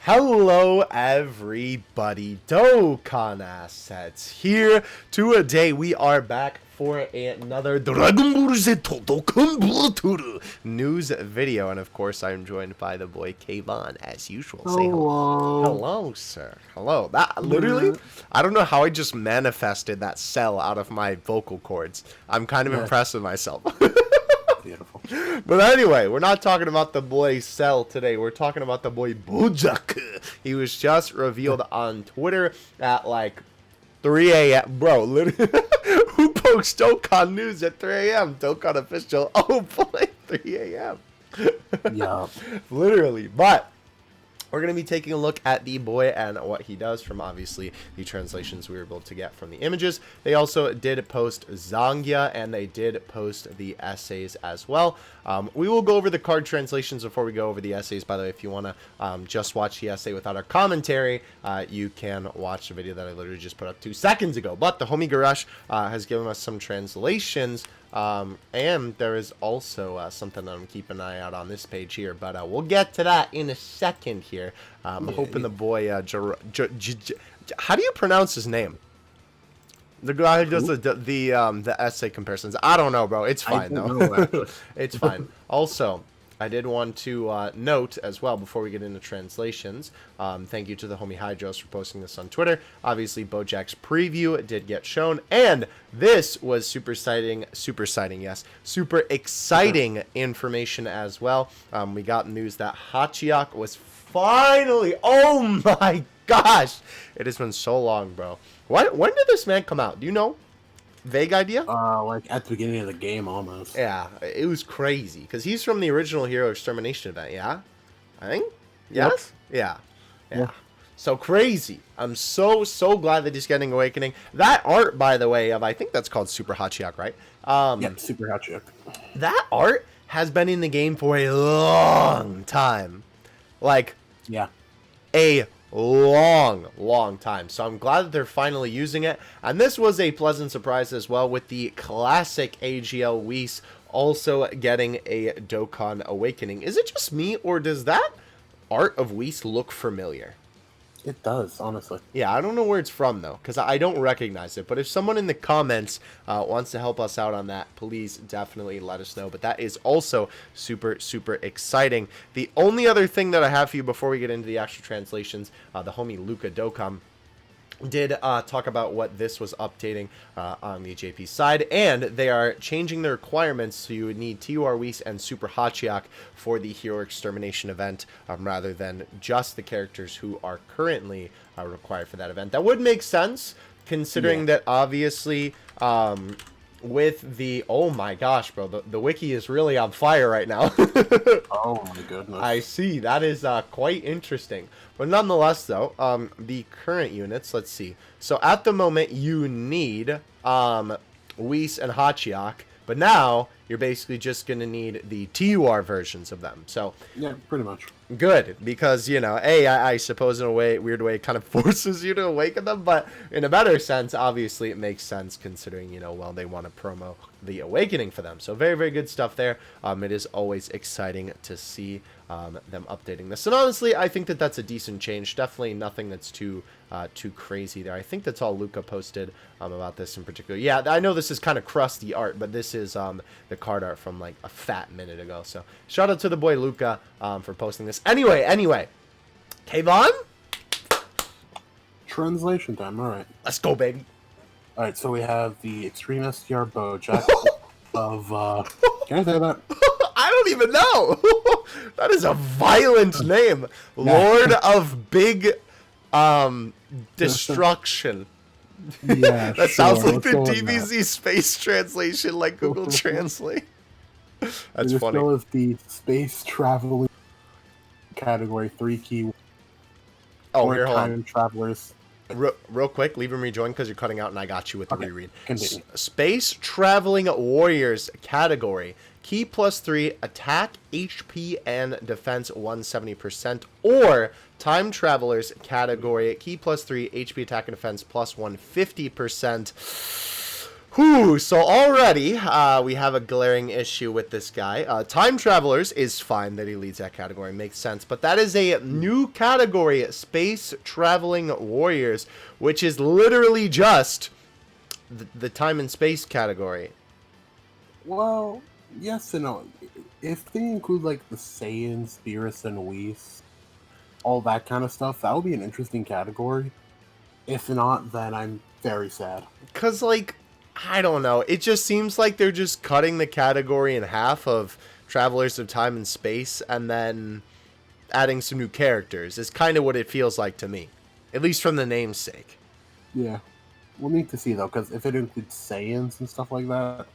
Hello everybody, Dokkan Assets here. Today we are back for another Dragon Ball Z Dokkan Bluetooth news video, and of course I'm joined by the boy Kayvon as usual. Say hello. Hello, sir. Hello. That literally, I don't know how I just manifested that cell out of my vocal cords. I'm kind of impressed with myself. Beautiful. But anyway, we're not talking about the boy Cell today. We're talking about the boy BOJACK. He was just revealed on Twitter at like 3 a.m. Bro, literally, who posts Dokkan news at 3 a.m.? Dokkan official. Oh boy, 3 a.m. Yeah. Literally. But we're going to be taking a look at the boy and what he does from, obviously, the translations we were able to get from the images. They also did post Zangya, and they did post the essays as well. We will go over the card translations before we go over the essays. By the way, if you want to just watch the essay without our commentary, you can watch the video that I literally just put up 2 seconds ago. But the homie Garash has given us some translations. And there is also something I'm keeping an eye out on this page here, but we'll get to that in a second here. I'm hoping the boy, how do you pronounce his name? The guy who does the essay comparisons. I don't know, bro. It's fine though. It's fine. Also, I did want to note as well before we get into translations. Thank you to the homie Hydros for posting this on Twitter. Obviously, BOJACK's preview did get shown, and this was super exciting, yes, super exciting information as well. We got news that Hachiyak was finally, oh my gosh, it has been so long, bro. When did this man come out? Do you know? Vague idea? Like at the beginning of the game almost. Yeah, it was crazy because he's from the original Hero Extermination event. Yeah, I think. Yes. Yep. Yeah. So crazy. I'm so glad that he's getting Awakening. That art, by the way, I think that's called Super Hachiyak, right? Yeah, Super Hachiyak. That art has been in the game for a long time. Like, yeah, a long time. So I'm glad that they're finally using it. And this was a pleasant surprise as well, with the classic AGL Whis also getting a Dokkan Awakening. Is it just me, or does that art of Whis look familiar? It does, honestly. Yeah, I don't know where it's from, though, because I don't recognize it. But if someone in the comments wants to help us out on that, please definitely let us know. But that is also super exciting. The only other thing that I have for you before we get into the actual translations, the homie Luca Dokkan did talk about what this was updating on the JP side, and they are changing the requirements, so you would need TUR Whis and Super Hachiyak for the Hero Extermination event, rather than just the characters who are currently required for that event. That would make sense, considering that obviously with the, oh my gosh, bro, the wiki is really on fire right now. Oh my goodness. I see. That is quite interesting. But nonetheless, though, the current units, let's see. So at the moment, you need Whis and Hachiyak, but now you're basically just going to need the TUR versions of them. So yeah, pretty much. Good, because, you know, I suppose in a weird way, it kind of forces you to awaken them, but in a better sense, obviously, it makes sense considering, you know, well, they want to promo the awakening for them. So very good stuff there. It is always exciting to see them updating this. And honestly, I think that that's a decent change. Definitely nothing that's too crazy there. I think that's all Luca posted about this in particular. Yeah, I know this is kind of crusty art, but this is the card art from like a fat minute ago. So shout out to the boy Luca for posting this. Anyway, Kayvon? Translation time, alright. Let's go, baby. Alright, so we have the Extreme STR BOJACK of, can I say that? I don't even know. That is a violent name. Lord of Big Destruction. Yeah, that sounds like the Let's DBZ space translation, like Google Translate. That's this funny. This is the space traveling category 3 key. Oh, here, hold time on. Travelers. Real quick, leave him rejoin because you're cutting out, and I got you with the reread. Continue. Space Traveling Warriors category. Key +3, attack, HP, and defense 170%. Or Time Travelers category. Key +3, HP, attack, and defense +150%. Whew, so already we have a glaring issue with this guy. Time Travelers is fine that he leads that category, makes sense, but that is a new category, Space Traveling Warriors, which is literally just the time and space category. Well, yes and no. If they include like the Saiyans, Beerus, and Whis, all that kind of stuff, that would be an interesting category. If not, then I'm very sad. Because, like, I don't know. It just seems like they're just cutting the category in half of Travelers of Time and Space and then adding some new characters. Is kind of what it feels like to me. At least from the name's sake. Yeah. We'll need to see, though, because if it includes Saiyans and stuff like that,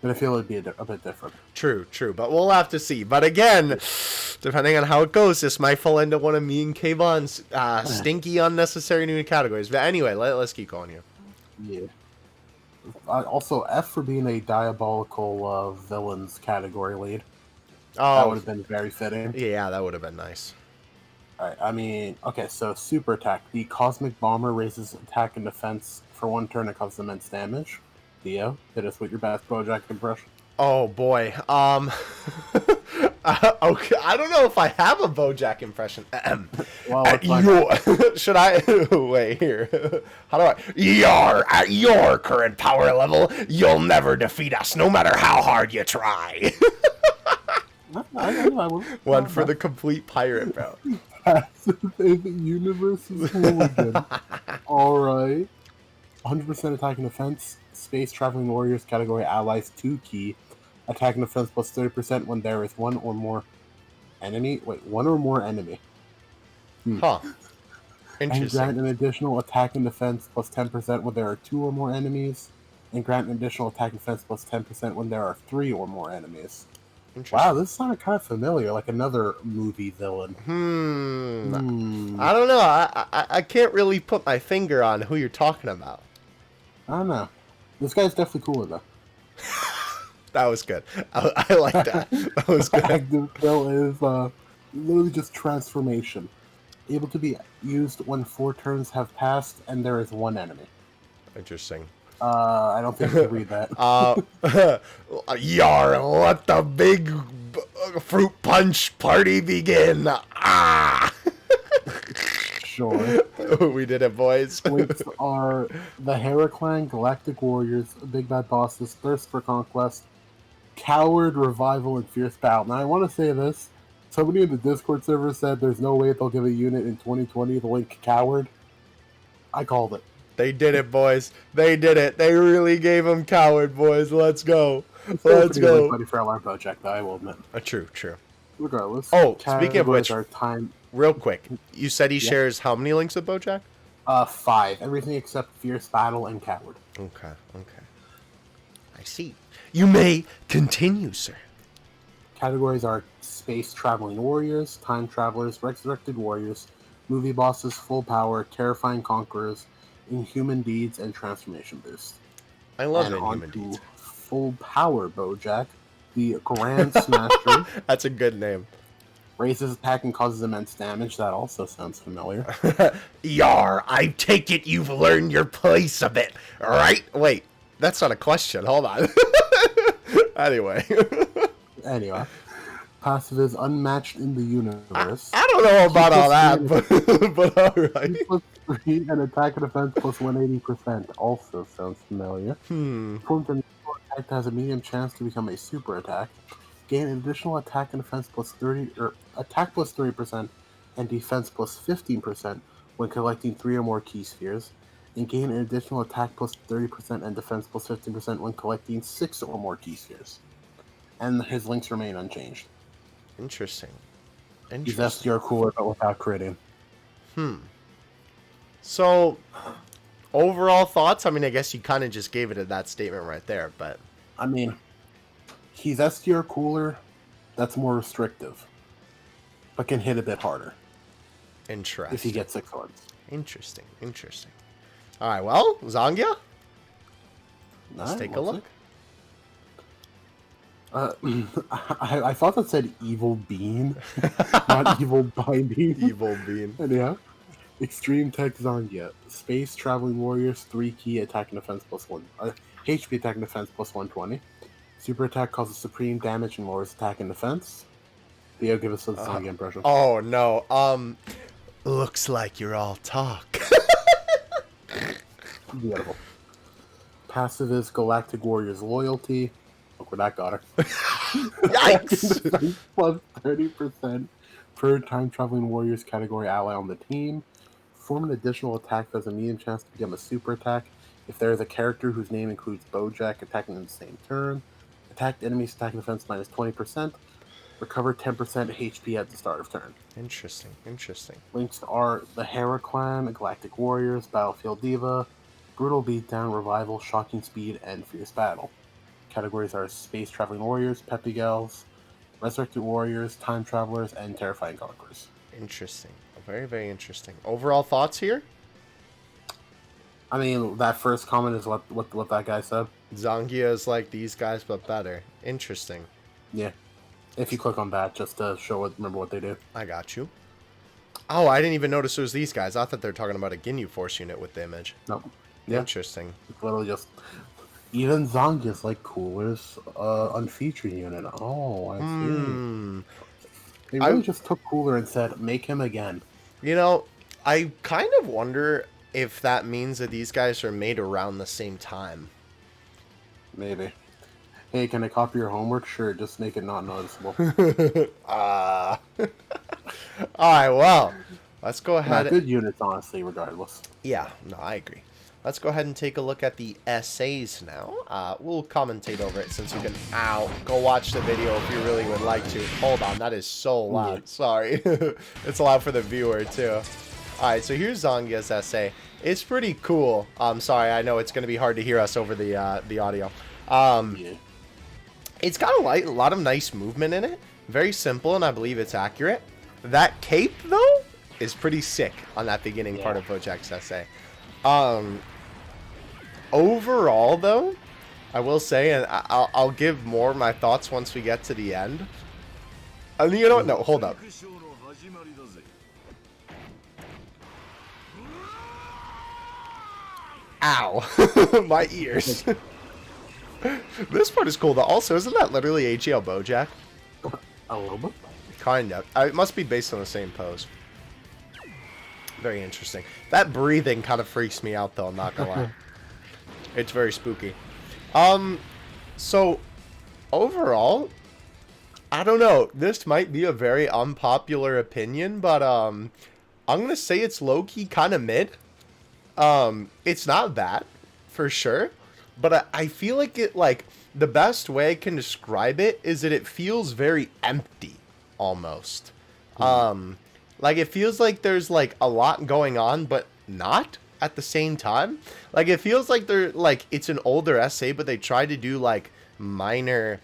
then I feel it'd be a bit different. True. But we'll have to see. But again, depending on how it goes, this might fall into one of me and Kayvon's stinky, unnecessary new categories. But anyway, let's keep going here. Yeah. Also, F for being a diabolical villains category lead. Oh, that would have been very fitting. Yeah, that would have been nice. Alright, I mean, okay, so Super Attack. The Cosmic Bomber raises attack and defense for 1 turn and causes immense damage. Theo, hit us with your best BOJACK impression. Oh boy. Okay, I don't know if I have a BOJACK impression. Well, should I wait here? How do I? At your current power level, you'll never defeat us, no matter how hard you try. One for the complete pirate, bro. The universe is hooligan. Alright. 100% attack and defense. Space Traveling Warriors category allies 2 key. Attack and defense plus 30% when there is one or more enemy. Wait, one or more enemy. Huh. And Interesting. grant an additional attack and defense plus 10% when there are 2 or more enemies. And grant an additional attack and defense plus 10% when there are 3 or more enemies. Wow, this sounded kind of familiar, like another movie villain. I don't know. I can't really put my finger on who you're talking about. I don't know. This guy's definitely cooler, though. That was good. I like that. That was good. Active spell is literally just transformation. Able to be used when 4 turns have passed and there is 1 enemy. Interesting. I don't think you can read that. Yar, let the big fruit punch party begin. Ah! Sure. We did it, boys. Links are the Heraclan, Galactic Warriors, Big Bad Bosses, Thirst for Conquest, Coward, Revival, and Fierce Battle. Now, I want to say this. Somebody in the Discord server said there's no way they'll give a unit in 2020 the link Coward. I called it. They did it, boys. They did it. They really gave him Coward, boys. Let's go. Let's go. Buddy for our BOJACK, though, I will admit. True. Regardless. Oh, speaking of which, time... real quick, you said he shares how many links with BOJACK? 5. Everything except Fierce Battle and Coward. Okay. I see. You may continue, sir. Categories are Space Traveling Warriors, Time Travelers, Resurrected Warriors, Movie Bosses, Full Power, Terrifying Conquerors, Inhuman Deeds, and Transformation Boost. I love and Inhuman Deeds. Full Power BOJACK, the Grand Smasher. That's a good name. Raises attack and causes immense damage. That also sounds familiar. Yar, I take it you've learned your place a bit, right? Wait, that's not a question. Hold on. Anyway. Passive is unmatched in the universe. I don't know about all that, but alright. Plus 3 and attack and defense plus 180% also sounds familiar. Performs an attack that has a medium chance to become a super attack. Gain an additional attack and defense plus 30, or attack plus 30% and defense plus 15% when collecting 3 or more key spheres. And gain an additional attack plus 30% and defense plus 15% when collecting 6 or more key spheres. And his links remain unchanged. Interesting. He's SDR cooler, but without critting. So, overall thoughts? I mean, I guess you kind of just gave it that statement right there, but... I mean, he's SDR cooler, that's more restrictive, but can hit a bit harder. Interesting. If he gets 6 horns. Interesting. Alright, well, Zangia? Let's take a look. I thought that said Evil Bean, not Evil Binding. Evil Bean. Anyhow, Extreme Tech Zangia. Space Traveling Warriors, 3 key, attack and defense plus 1. HP attack and defense plus 120. Super attack causes supreme damage and lowers attack and defense. Theo, give us a Zangia impression. Oh no. Looks like you're all talk. Beautiful. Passive is Galactic Warrior's Loyalty. Look where that got her. Yikes! Plus 30% per time traveling warriors category ally on the team. Form an additional attack that has a medium chance to become a super attack if there is a character whose name includes BOJACK attacking in the same turn. Attacked enemies attack and defense minus 20%. Recover 10% HP at the start of turn. Interesting. Links are the Hera Clan, Galactic Warriors, Battlefield Diva, Brutal Beatdown, Revival, Shocking Speed, and Fierce Battle. Categories are Space Traveling Warriors, Peppy Gals, Resurrected Warriors, Time Travelers, and Terrifying Conquerors. Interesting. Very, very interesting. Overall thoughts here? I mean, that first comment is what that guy said. Zangia is like these guys, but better. Interesting. Yeah. If you click on that, just to remember what they do. I got you. Oh, I didn't even notice it was these guys. I thought they were talking about a Ginyu Force unit with the image. Nope. Yeah. Interesting. It's literally just... Even Zangia's like Cooler's unfeatured unit. Oh, I see. They really just took Cooler and said, make him again. You know, I kind of wonder if that means that these guys are made around the same time. Maybe. Hey, can I copy your homework? Sure, just make it not noticeable. Alright, well, let's go ahead. Good units, honestly, regardless. Yeah, no, I agree. Let's go ahead and take a look at the essays now. We'll commentate over it since you can... Ow. Go watch the video if you really would like to. Hold on, that is so loud. Yeah. Sorry. It's loud for the viewer, too. Alright, so here's Zangia's essay. It's pretty cool. Sorry, I know it's going to be hard to hear us over the audio. Yeah. It's got a lot of nice movement in it. Very simple, and I believe it's accurate. That cape, though, is pretty sick on that beginning part of BOJACK's essay. Overall, though, I will say, and I'll give more of my thoughts once we get to the end. You know what? No, hold up. Ow. My ears. This part is cool, though. Also, isn't that literally AGL BOJACK? A little bit. Kind of. It must be based on the same pose. Very interesting. That breathing kind of freaks me out, though, I'm not gonna lie. It's very spooky. So, overall, I don't know. This might be a very unpopular opinion, but, I'm gonna say it's low-key kind of mid. It's not bad, for sure. But I feel like the best way I can describe it is that it feels very empty, almost. Like, it feels like there's, like, a lot going on, but not at the same time. Like, it feels like it's an older essay, but they tried to do, like, minor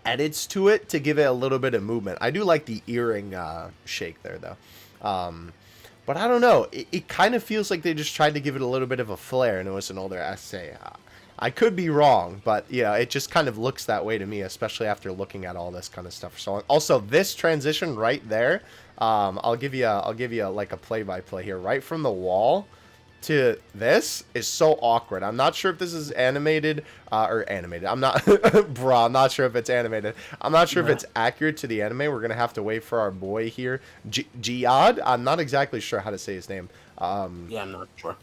edits to it to give it a little bit of movement. I do like the earring shake there, though. But I don't know. It kind of feels like they just tried to give it a little bit of a flair, and it was an older essay. I could be wrong, but yeah, it just kind of looks that way to me, especially after looking at all this kind of stuff. So also this transition right there, I'll give you like a play-by-play here. Right from the wall to this is so awkward. I'm not sure if this is animated or animated. I'm not, bro. I'm not sure if it's animated. I'm not sure if it's accurate to the anime. We're gonna have to wait for our boy here, Jihad. I'm not exactly sure how to say his name. Yeah, I'm not sure.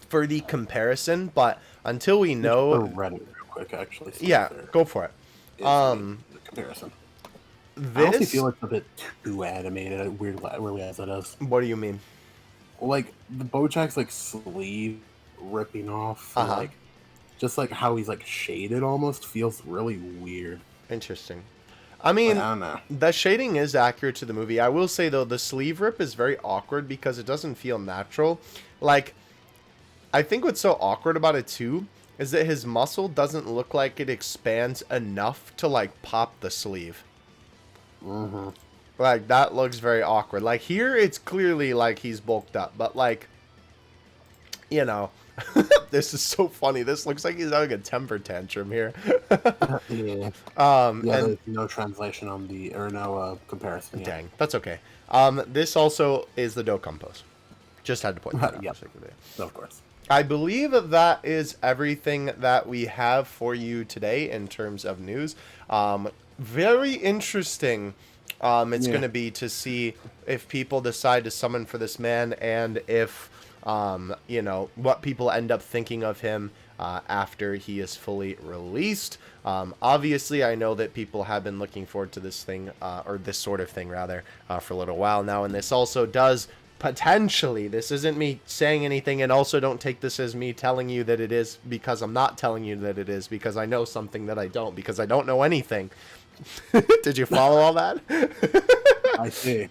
For the comparison, but until we know, Reddit real quick, actually. Yeah, go for it. The comparison. I honestly feel it's a bit too animated, weirdly as it is. What do you mean? Like the BOJACK's like sleeve ripping off, and, like just like how he's like shaded almost feels really weird. Interesting. I mean, I don't know. The shading is accurate to the movie. I will say though, the sleeve rip is very awkward because it doesn't feel natural. Like, I think what's so awkward about it too is that his muscle doesn't look like it expands enough to like pop the sleeve. Like, that looks very awkward. Like, here it's clearly like he's bulked up, but like, you know, this is so funny. This looks like he's having a temper tantrum here. Yeah. And there's no translation on the, or no comparison. Yeah. Dang, that's okay. This also is the Dokkan pose. Just had to point that out. Yep. Of course. I believe that is everything that we have for you today in terms of news. Very interesting. It's going to be to see if people decide to summon for this man, and if what people end up thinking of him after he is fully released. Obviously, I know that people have been looking forward to this thing, or this sort of thing rather, for a little while now, and this also does potentially, this isn't me saying anything, and also don't take this as me telling you that it is, because I'm not telling you that it is, because I know something that I don't, because I don't know anything. Did you follow all that? I see.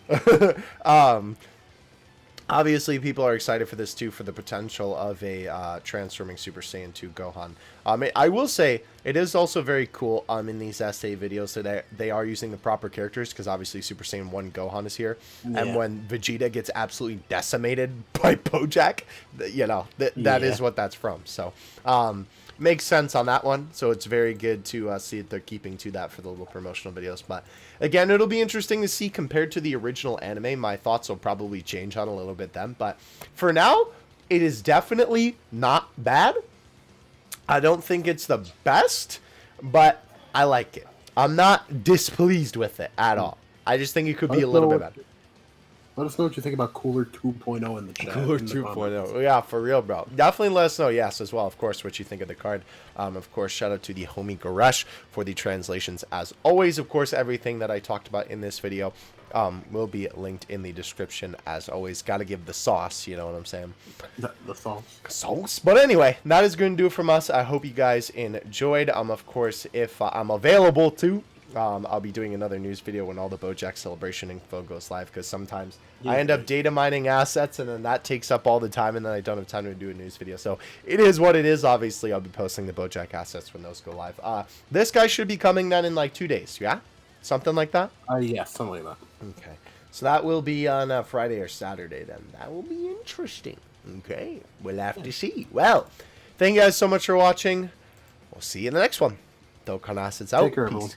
Obviously, people are excited for this too, for the potential of a transforming Super Saiyan 2 Gohan. I will say it is also very cool in these essay videos that they are using the proper characters, because obviously Super Saiyan 1 Gohan is here, and when Vegeta gets absolutely decimated by BOJACK, that is what that's from. So makes sense on that one. So it's very good to see that they're keeping to that for the little promotional videos. But again, it'll be interesting to see compared to the original anime. My thoughts will probably change on a little bit then. But for now, it is definitely not bad. I don't think it's the best, but I like it. I'm not displeased with it at all. I just think it could be a little bit better. Let us know what you think about Cooler 2.0 in the chat. Cooler 2.0. Yeah, for real, bro. Definitely let us know, yes, as well, of course, what you think of the card. Of course, shout out to the homie Goresh for the translations. As always, of course, everything that I talked about in this video will be linked in the description. As always, got to give the sauce, you know what I'm saying? The sauce. Sauce. But anyway, that is going to do it from us. I hope you guys enjoyed. Of course, if I'm available to, I'll be doing another news video when all the BOJACK celebration info goes live, because sometimes I end up data mining assets, and then that takes up all the time, and then I don't have time to do a news video. So it is what it is. Obviously, I'll be posting the BOJACK assets when those go live. This guy should be coming then in like 2 days, yeah? Something like that? Yeah, something like that. Okay. So that will be on Friday or Saturday then. That will be interesting. Okay. We'll have to see. Well, thank you guys so much for watching. We'll see you in the next one. Dokkan Assets out. Take care, everyone. Peace.